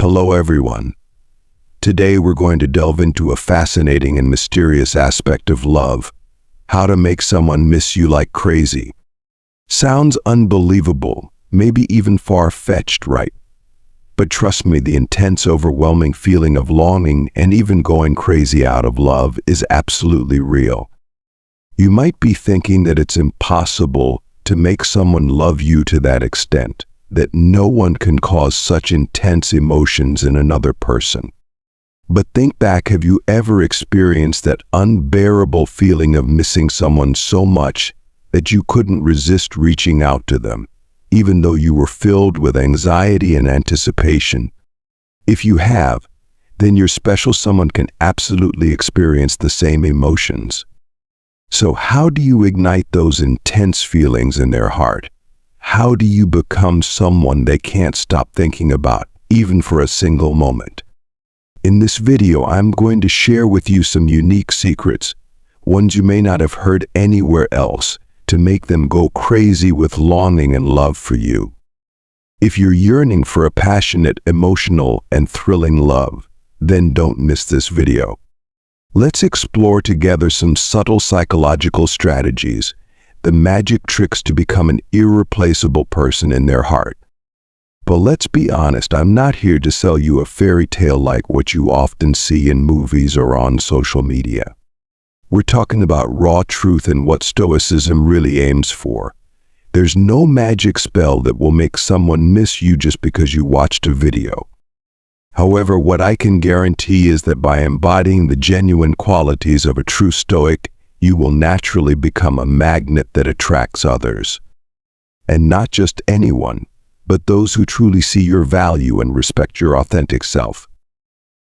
Hello everyone. Today we're going to delve into a fascinating and mysterious aspect of love, how to make someone miss you like crazy. Sounds unbelievable, maybe even far-fetched, right? But trust me, the intense, overwhelming feeling of longing and even going crazy out of love is absolutely real. You might be thinking that it's impossible to make someone love you to that extent, that no one can cause such intense emotions in another person. But think back, have you ever experienced that unbearable feeling of missing someone so much that you couldn't resist reaching out to them, even though you were filled with anxiety and anticipation? If you have, then your special someone can absolutely experience the same emotions. So how do you ignite those intense feelings in their heart? How do you become someone they can't stop thinking about, even for a single moment? In this video, I'm going to share with you some unique secrets, ones you may not have heard anywhere else, to make them go crazy with longing and love for you. If you're yearning for a passionate, emotional, and thrilling love, then don't miss this video. Let's explore together some subtle psychological strategies, the magic tricks to become an irreplaceable person in their heart. But let's be honest, I'm not here to sell you a fairy tale like what you often see in movies or on social media. We're talking about raw truth and what Stoicism really aims for. There's no magic spell that will make someone miss you just because you watched a video. However, what I can guarantee is that by embodying the genuine qualities of a true Stoic, you will naturally become a magnet that attracts others. And not just anyone, but those who truly see your value and respect your authentic self.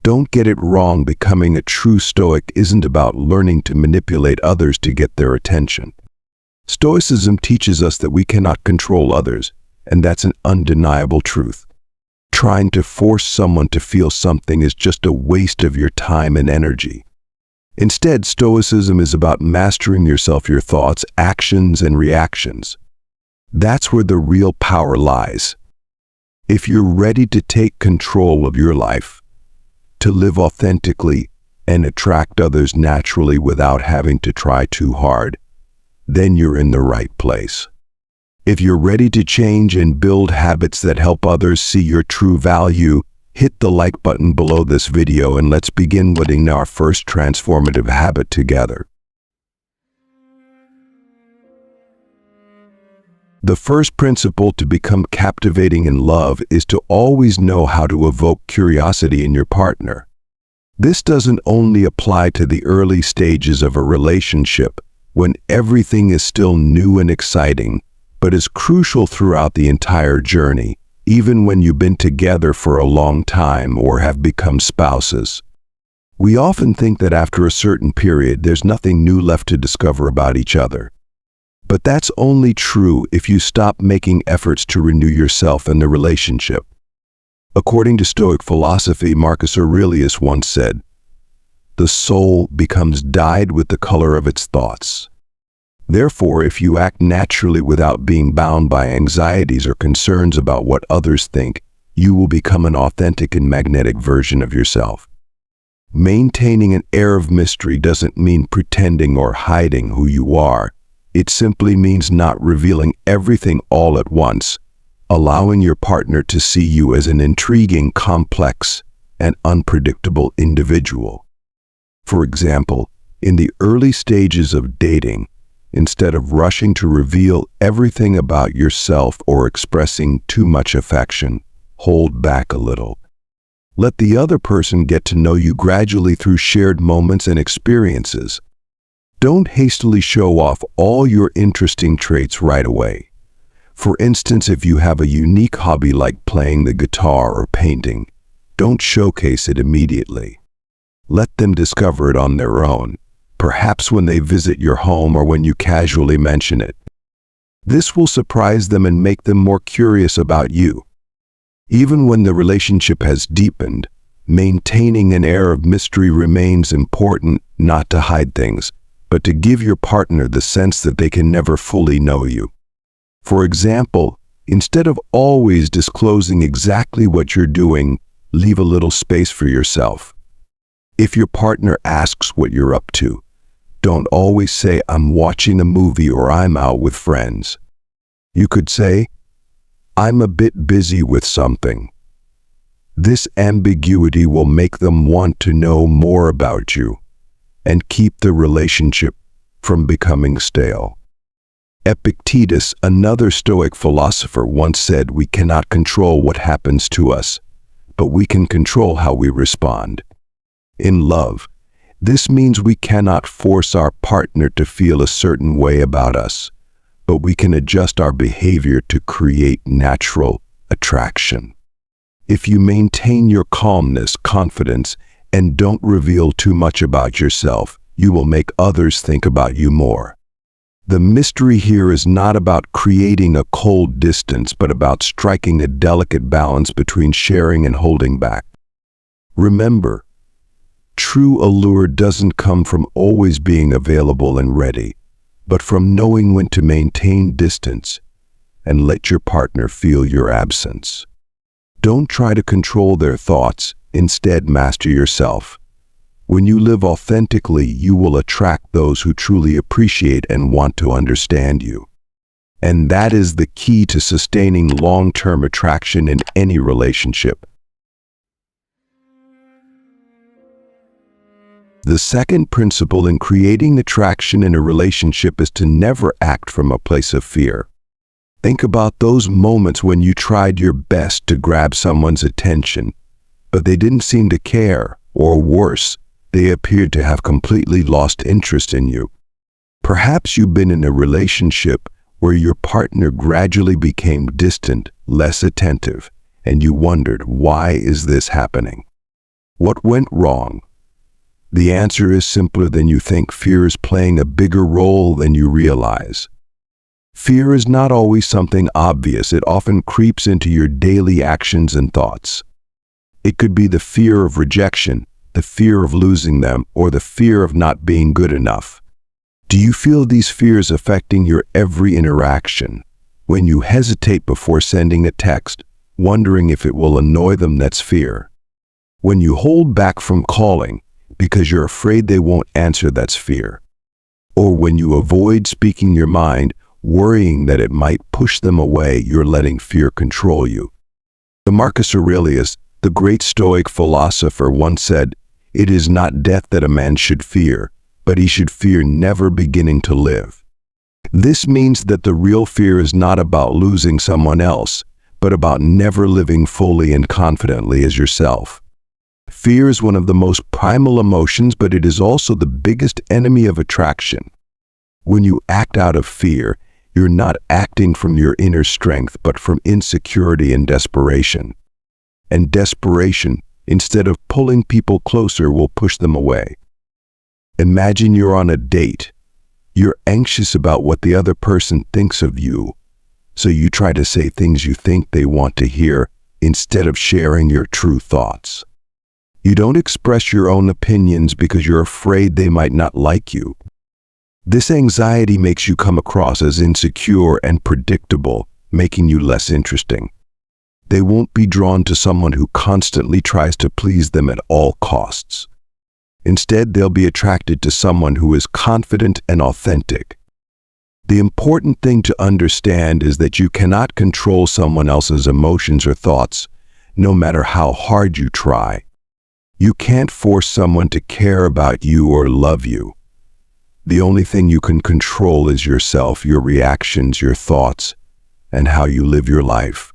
Don't get it wrong, becoming a true Stoic isn't about learning to manipulate others to get their attention. Stoicism teaches us that we cannot control others, and that's an undeniable truth. Trying to force someone to feel something is just a waste of your time and energy. Instead, Stoicism is about mastering yourself, your thoughts, actions, and reactions. That's where the real power lies. If you're ready to take control of your life, to live authentically and attract others naturally without having to try too hard, then you're in the right place. If you're ready to change and build habits that help others see your true value, hit the like button below this video and let's begin building our first transformative habit together. The first principle to become captivating in love is to always know how to evoke curiosity in your partner. This doesn't only apply to the early stages of a relationship, when everything is still new and exciting, but is crucial throughout the entire journey, even when you've been together for a long time or have become spouses. We often think that after a certain period, there's nothing new left to discover about each other. But that's only true if you stop making efforts to renew yourself and the relationship. According to Stoic philosophy, Marcus Aurelius once said, "The soul becomes dyed with the color of its thoughts." Therefore, if you act naturally without being bound by anxieties or concerns about what others think, you will become an authentic and magnetic version of yourself. Maintaining an air of mystery doesn't mean pretending or hiding who you are. It simply means not revealing everything all at once, allowing your partner to see you as an intriguing, complex, and unpredictable individual. For example, in the early stages of dating, instead of rushing to reveal everything about yourself or expressing too much affection, hold back a little. Let the other person get to know you gradually through shared moments and experiences. Don't hastily show off all your interesting traits right away. For instance, if you have a unique hobby like playing the guitar or painting, don't showcase it immediately. Let them discover it on their own, perhaps when they visit your home or when you casually mention it. This will surprise them and make them more curious about you. Even when the relationship has deepened, maintaining an air of mystery remains important, not to hide things, but to give your partner the sense that they can never fully know you. For example, instead of always disclosing exactly what you're doing, Leave a little space for yourself. If your partner asks what you're up to, don't always say, "I'm watching a movie" or "I'm out with friends." You could say, "I'm a bit busy with something." This ambiguity will make them want to know more about you and keep the relationship from becoming stale. Epictetus, another Stoic philosopher, once said, "We cannot control what happens to us, but we can control how we respond." In love, this means we cannot force our partner to feel a certain way about us, but we can adjust our behavior to create natural attraction. If you maintain your calmness, confidence, and don't reveal too much about yourself, you will make others think about you more. The mystery here is not about creating a cold distance, but about striking a delicate balance between sharing and holding back. Remember, true allure doesn't come from always being available and ready, but from knowing when to maintain distance and let your partner feel your absence. Don't try to control their thoughts, instead master yourself. When you live authentically, you will attract those who truly appreciate and want to understand you. And that is the key to sustaining long-term attraction in any relationship. The second principle in creating attraction in a relationship is to never act from a place of fear. Think about those moments when you tried your best to grab someone's attention, but they didn't seem to care, or worse, they appeared to have completely lost interest in you. Perhaps you've been in a relationship where your partner gradually became distant, less attentive, and you wondered, why is this happening? What went wrong? The answer is simpler than you think. Fear is playing a bigger role than you realize. Fear is not always something obvious. It often creeps into your daily actions and thoughts. It could be the fear of rejection, the fear of losing them, or the fear of not being good enough. Do you feel these fears affecting your every interaction? When you hesitate before sending a text, wondering if it will annoy them, that's fear. When you hold back from calling because you're afraid they won't answer, that's fear. Or when you avoid speaking your mind, worrying that it might push them away, you're letting fear control you. Marcus Aurelius, the great Stoic philosopher, once said, "It is not death that a man should fear, but he should fear never beginning to live." This means that the real fear is not about losing someone else, but about never living fully and confidently as yourself. Fear is one of the most primal emotions, but it is also the biggest enemy of attraction. When you act out of fear, you're not acting from your inner strength, but from insecurity and desperation. And desperation, instead of pulling people closer, will push them away. Imagine you're on a date. You're anxious about what the other person thinks of you, so you try to say things you think they want to hear instead of sharing your true thoughts. You don't express your own opinions because you're afraid they might not like you. This anxiety makes you come across as insecure and predictable, making you less interesting. They won't be drawn to someone who constantly tries to please them at all costs. Instead, they'll be attracted to someone who is confident and authentic. The important thing to understand is that you cannot control someone else's emotions or thoughts, no matter how hard you try. You can't force someone to care about you or love you. The only thing you can control is yourself, your reactions, your thoughts, and how you live your life.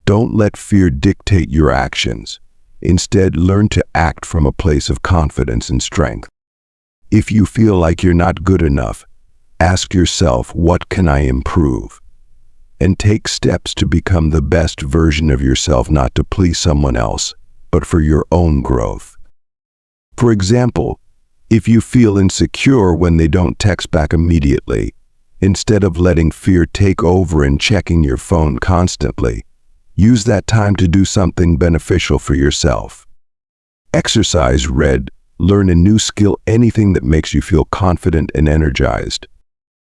Don't let fear dictate your actions. Instead, learn to act from a place of confidence and strength. If you feel like you're not good enough, ask yourself, what can I improve? And take steps to become the best version of yourself, not to please someone else, but for your own growth. For example, if you feel insecure when they don't text back immediately, instead of letting fear take over and checking your phone constantly, use that time to do something beneficial for yourself. Exercise, read, learn a new skill, anything that makes you feel confident and energized.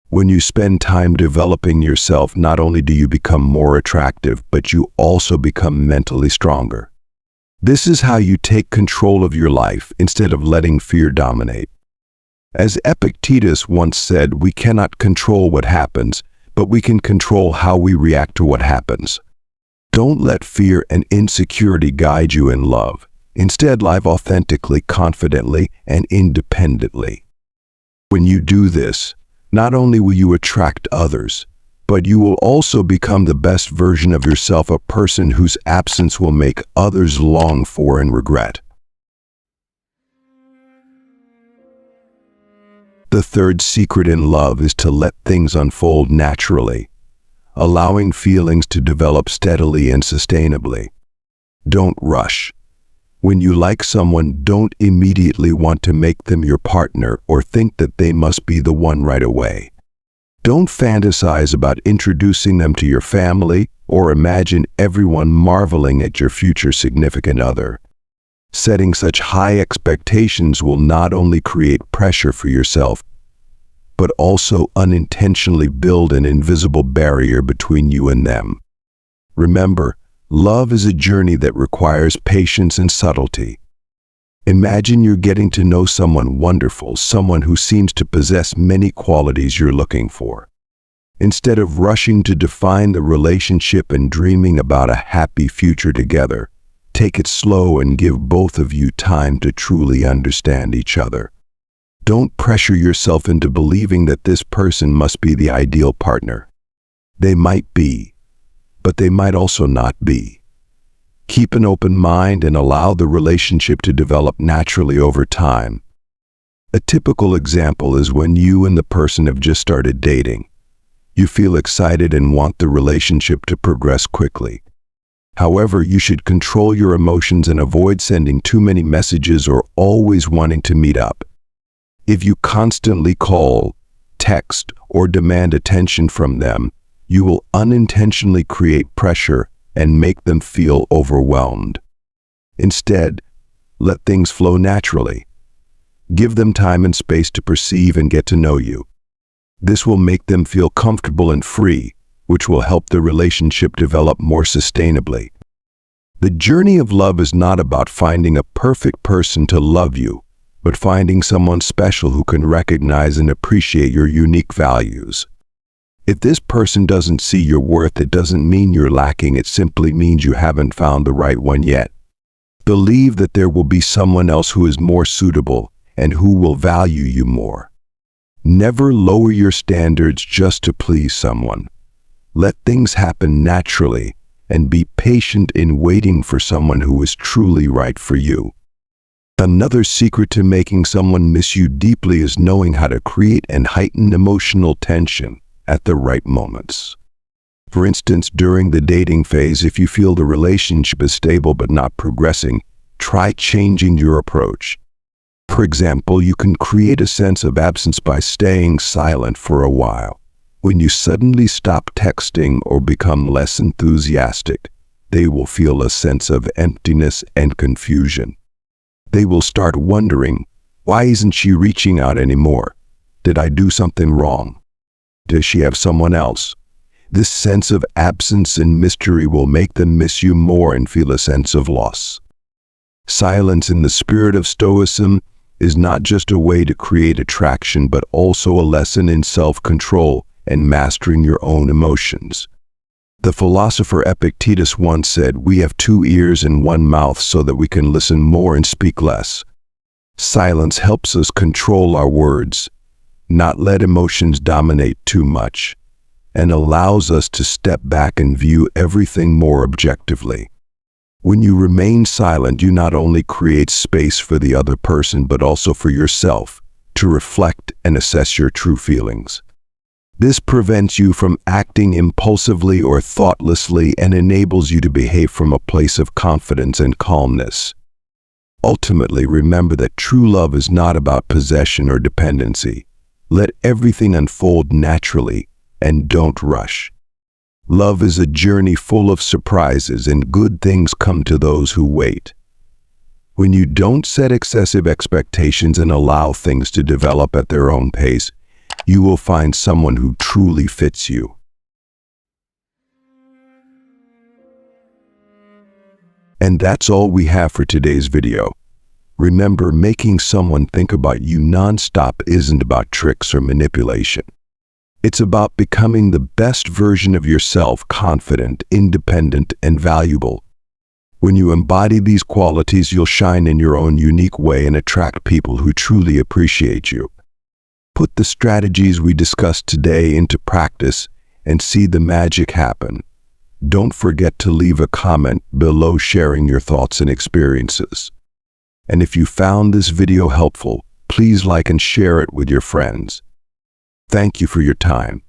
When you spend time developing yourself, not only do you become more attractive, but you also become mentally stronger. This is how you take control of your life instead of letting fear dominate. As Epictetus once said, we cannot control what happens, but we can control how we react to what happens. Don't let fear and insecurity guide you in love. Instead, live authentically, confidently, and independently. When you do this, not only will you attract others, but you will also become the best version of yourself, a person whose absence will make others long for and regret. The third secret in love is to let things unfold naturally, allowing feelings to develop steadily and sustainably. Don't rush. When you like someone, don't immediately want to make them your partner or think that they must be the one right away. Don't fantasize about introducing them to your family or imagine everyone marveling at your future significant other. Setting such high expectations will not only create pressure for yourself, but also unintentionally build an invisible barrier between you and them. Remember, love is a journey that requires patience and subtlety. Imagine you're getting to know someone wonderful, someone who seems to possess many qualities you're looking for. Instead of rushing to define the relationship and dreaming about a happy future together, take it slow and give both of you time to truly understand each other. Don't pressure yourself into believing that this person must be the ideal partner. They might be, but they might also not be. Keep an open mind and allow the relationship to develop naturally over time. A typical example is when you and the person have just started dating. You feel excited and want the relationship to progress quickly. However, you should control your emotions and avoid sending too many messages or always wanting to meet up. If you constantly call, text, or demand attention from them, you will unintentionally create pressure and make them feel overwhelmed. Instead, let things flow naturally. Give them time and space to perceive and get to know you. This will make them feel comfortable and free, which will help the relationship develop more sustainably. The journey of love is not about finding a perfect person to love you, but finding someone special who can recognize and appreciate your unique values. If this person doesn't see your worth, it doesn't mean you're lacking, it simply means you haven't found the right one yet. Believe that there will be someone else who is more suitable and who will value you more. Never lower your standards just to please someone. Let things happen naturally and be patient in waiting for someone who is truly right for you. Another secret to making someone miss you deeply is knowing how to create and heighten emotional tension at the right moments. For instance, during the dating phase, if you feel the relationship is stable but not progressing, try changing your approach. For example, you can create a sense of absence by staying silent for a while. When you suddenly stop texting or become less enthusiastic, they will feel a sense of emptiness and confusion. They will start wondering, why isn't she reaching out anymore? Did I do something wrong? Does she have someone else? This sense of absence and mystery will make them miss you more and feel a sense of loss. Silence in the spirit of Stoicism is not just a way to create attraction, but also a lesson in self-control and mastering your own emotions. The philosopher Epictetus once said, "We have 2 ears and 1 mouth so that we can listen more and speak less." Silence helps us control our words, not let emotions dominate too much, and allows us to step back and view everything more objectively. When you remain silent, you not only create space for the other person, but also for yourself to reflect and assess your true feelings. This prevents you from acting impulsively or thoughtlessly and enables you to behave from a place of confidence and calmness. Ultimately, remember that true love is not about possession or dependency. Let everything unfold naturally and don't rush. Love is a journey full of surprises, and good things come to those who wait. When you don't set excessive expectations and allow things to develop at their own pace, you will find someone who truly fits you. And that's all we have for today's video. Remember, making someone think about you nonstop isn't about tricks or manipulation. It's about becoming the best version of yourself, confident, independent, and valuable. When you embody these qualities, you'll shine in your own unique way and attract people who truly appreciate you. Put the strategies we discussed today into practice and see the magic happen. Don't forget to leave a comment below sharing your thoughts and experiences. And if you found this video helpful, please like and share it with your friends. Thank you for your time.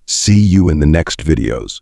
See you in the next videos.